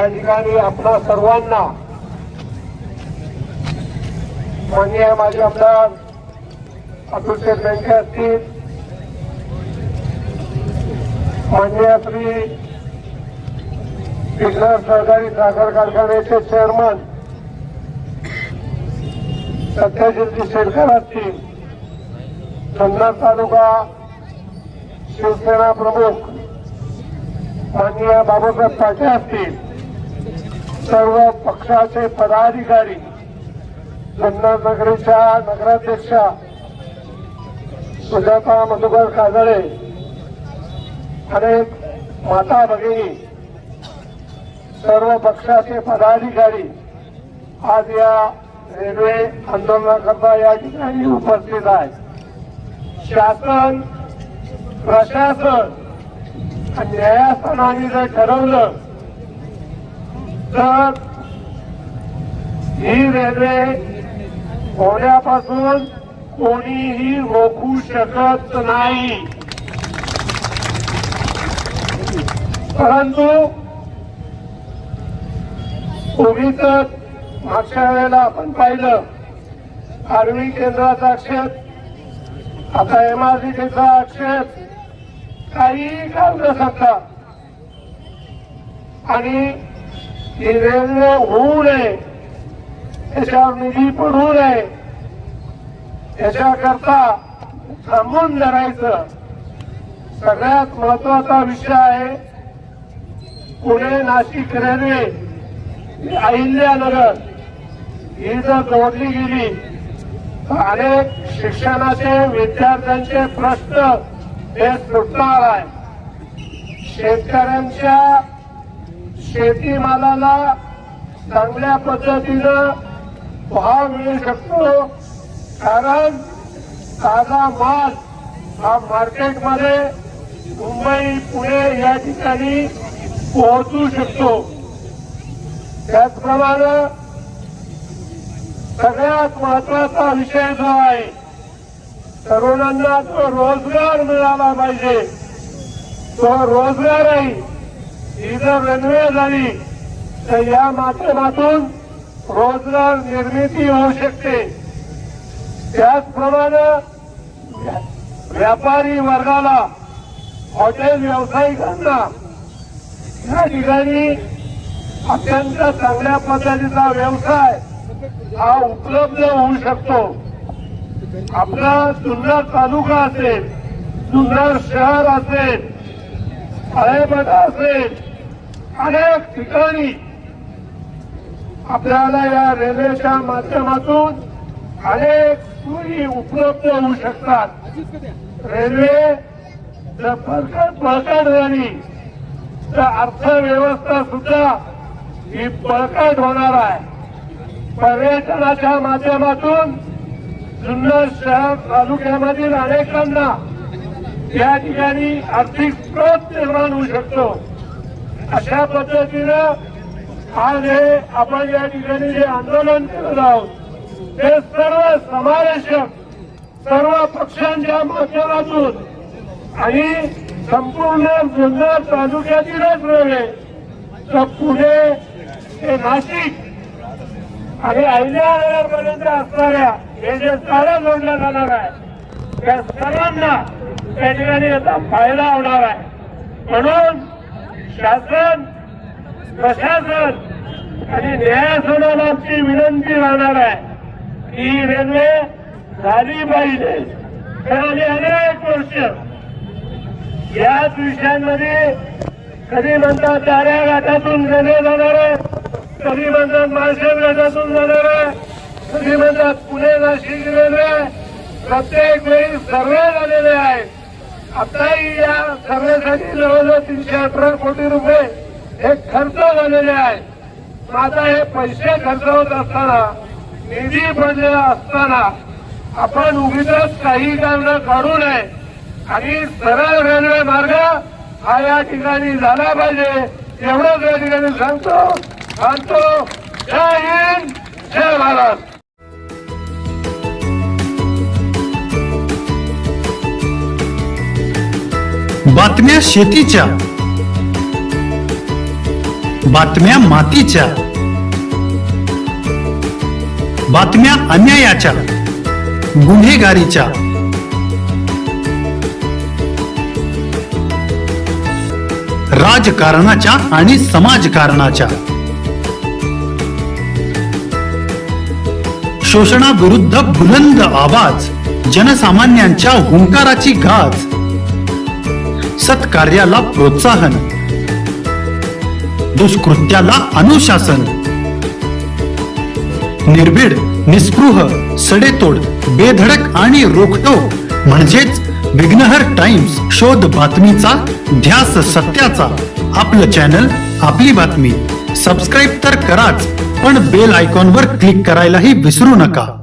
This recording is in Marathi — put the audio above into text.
या ठिकाणी आपणा सर्वांना माननीय माजी आमदार अतुल शेठ बेनके असतील, माननीय श्री पिंगळर सहकारी साखर कारखान्याचे चेअरमन सत्यजितजी शेरकर असतील, जुन्नर तालुका शिवसेना प्रमुख माननीय बाबासाहेब पाटील असतील, सर्व पक्षाचे पदाधिकारी, जुन्नर नगरीच्या नगराध्यक्षा सुजाता मधुकर काजळे, अनेक माता भगिनी, सर्व पक्षाचे पदाधिकारी आज या रेल्वे आंदोलनाकरता या ठिकाणी उपस्थित आहेत. शासन, प्रशासन आणि न्यायस्थानाने जर ठरवलं तर ही रेल्वे होण्यापासून कोणीही रोखू शकत नाही. परंतु उगीच मागच्या वेळेला आपण पाहिलं आर्मी केंद्राचा आक्षेप, आता MRDCचा आक्षेप, काही कारणं सांगतात आणि ही रेल्वे होऊ नये, त्याच्यावर निधी पडू नये, याच्याकरता थांबून धरायचं. सगळ्यात महत्वाचा विषय आहे पुणे नाशिक रेल्वे अहिल्यानगर ही जर जोडली गेली तर अनेक शिक्षणाचे विद्यार्थ्यांचे प्रश्न हे सुटणार आहे. शेतकऱ्यांच्या शेतीमालाला चांगल्या पद्धतीनं भाव मिळू शकतो, कारण ताजा माल हा मार्केटमध्ये मुंबई पुणे या ठिकाणी पोहोचू शकतो. त्याचप्रमाणे सगळ्यात महत्वाचा विषय जो आहे तरुणांना जो रोजगार मिळाला पाहिजे, तो रोजगारही ही जर रेल्वे झाली तर या माध्यमातून रोजगार निर्मिती होऊ शकते. त्याचप्रमाणे व्यापारी वर्गाला, हॉटेल व्यावसायिकांना या ठिकाणी अत्यंत चांगल्या पद्धतीचा व्यवसाय हा उपलब्ध होऊ शकतो. आपला जुन्नर तालुका असेल, जुन्नर शहर असेल, आळेबडा असेल, अनेक ठिकाणी आपल्याला या रेल्वेच्या माध्यमातून अनेक सोयी उपलब्ध होऊ शकतात. रेल्वे जर बळकट झाली तर अर्थव्यवस्था सुद्धा ही बळकट होणार आहे. पर्यटनाच्या माध्यमातून जुन्नर शहर तालुक्यामधील अनेकांना या ठिकाणी आर्थिक स्रोत निर्माण होऊ शकतो. अशा पद्धतीनं आज हे आपण या ठिकाणी जे आंदोलन करत आहोत ते सर्व समावेशक, सर्व पक्षांच्या माध्यमातून आणि संपूर्ण जुन्नर तालुक्यातीलच नव्हे तर पुणे ते नाशिक आणि अहिल्यानगरपर्यंत असणाऱ्या हे जे तारा जोडल्या जाणार आहे त्या सर्वांना त्या ठिकाणी याचा फायदा होणार आहे. म्हणून शासन, प्रशासन आणि न्यायस्थानाला आमची विनंती राहणार आहे की ही रेल्वे झाली पाहिजे. कारण अनेक वर्ष याच विषयांमध्ये कधी म्हणतात दाऱ्या घाटातून रेल्वे जाणार आहे, कधी म्हणतात माळशेज घाटातून जाणार आहे, कधी म्हणतात पुणे नाशिक रेल्वे. प्रत्येक वेळी सर्वे झालेले आहेत. आताही या सर्वेसाठी जवळजवळ 318 कोटी रुपये हे खर्च झालेले आहेत. आता हे पैसे खर्च होत असताना, निधी पडलेला असताना आपण उगीच काही कारण काढू नये आणि सरळ रेल्वे मार्ग हा या ठिकाणी झाला पाहिजे एवढंच या ठिकाणी सांगतो. जय हिंद, जय भारत. बातम्या शेतीच्या, बातम्या मातीच्या, बातम्या अन्यायाच्या, गुन्हेगारीच्या, राजकारणाच्या आणि समाजकारणाच्या, शोषणाविरुद्ध बुलंद आवाज, जनसामान्यांच्या हुंकाराची गाज, सत्कार्याला प्रोत्साहन, दुष्कृत्याला अनुशासन, निर्भीड, निस्पृह, सडेतोड, बेधडक आणि रोखटोक म्हणजेच विघ्नहर टाइम्स. शोध बातमीचा, ध्यास सत्याचा. आपलं चॅनल, आपली बातमी. सबस्क्राईब तर कराच, पण बेल आयकॉनवर क्लिक करायलाही विसरू नका.